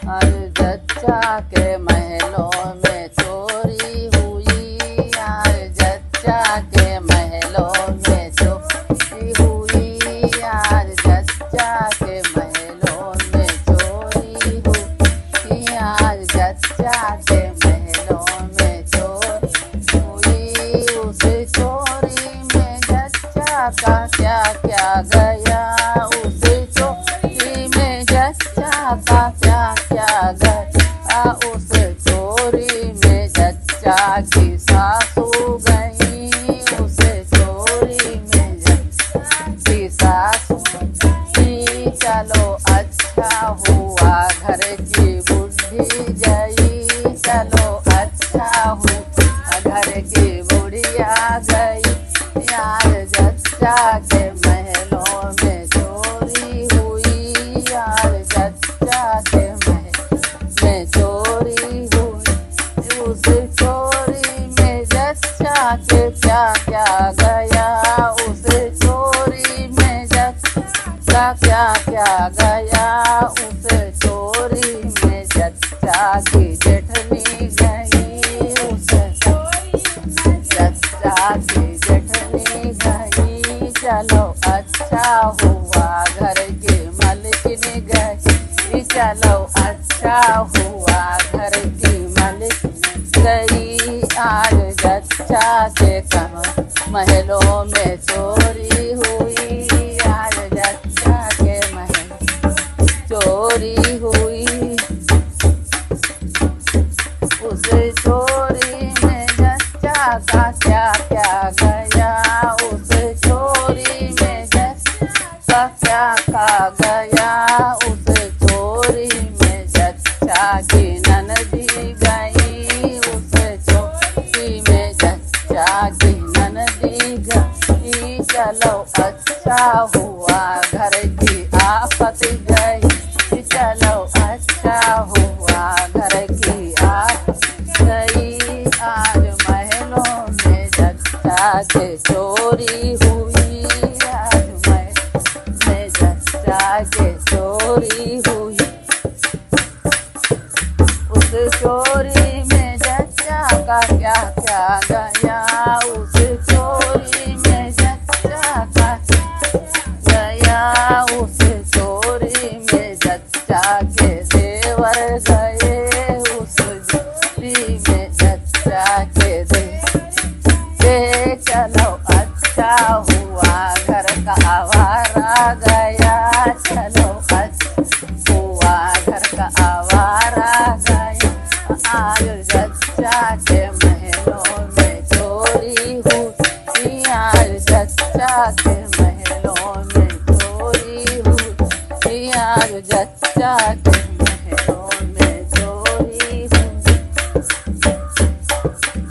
आज जच्चा के महलों में चोरी हुई। आज जच्चा के महलों में चोरी हुई। आज जच्चा के महलों में चोरी हुई। आज जच्चा के महलों में चोरी हुई। उस चोरी में जच्चा का क्या क्या गया। उस चोरी में जच्चा का क्या क्या गया। उस चोरी में जच्चा की सासू गई। उस चोरी में जच्चा की सासू गई। चलो अच्छा हुआ घर की बुढ़ी गई। चलो अच्छा हुआ घर की बुढ़िया गई। यार जच्चा के महलों में चोरी हुई। यार जच्चा के महल में चोरी हुई। उस चोरी में जच्चा के क्या क्या गया। उस चोरी में जच्चा क्या क्या गया। उस चोरी में जच्चा की जेठनी गई। उस जच्चा की जेठनी गई। चलो अच्छा हुआ घर की मलकिन गई। चलो अच्छा हुआ घर की मलकिन गई। आज जच्चा के महलों में चोरी हुई। आज जच्चा के महल चोरी हुई। उस चोरी में जच्चा का क्या क्या गया। उस चोरी में जच्चा क्या क्या गया। उस चोरी में जच्चा की ननदी गई। उस चोरी में जच्चा की ननदी गई। चलो अच्छा हुआ घर की आफत गई। चलो अच्छा हुआ घर की आफत गई। आज महलों में जच्चा के चोरी हुई। आज महल में जच्चा के चोरी हुई। उस चोरी में जच्चा का क्या क्या गया। उस चोरी में जच्चा का गया। उस चोरी में जच्चा के देवर गए। उस चोरी में जच्चा के देवर। चलो अच्छा हुआ घर का आवारा गया। चलो अच्छा हुआ घर का आवारा गया। आज जच्चा के महलों में चोरी हुई। आज जच्चा के महलों में चोरी हुई। आज जच्चा के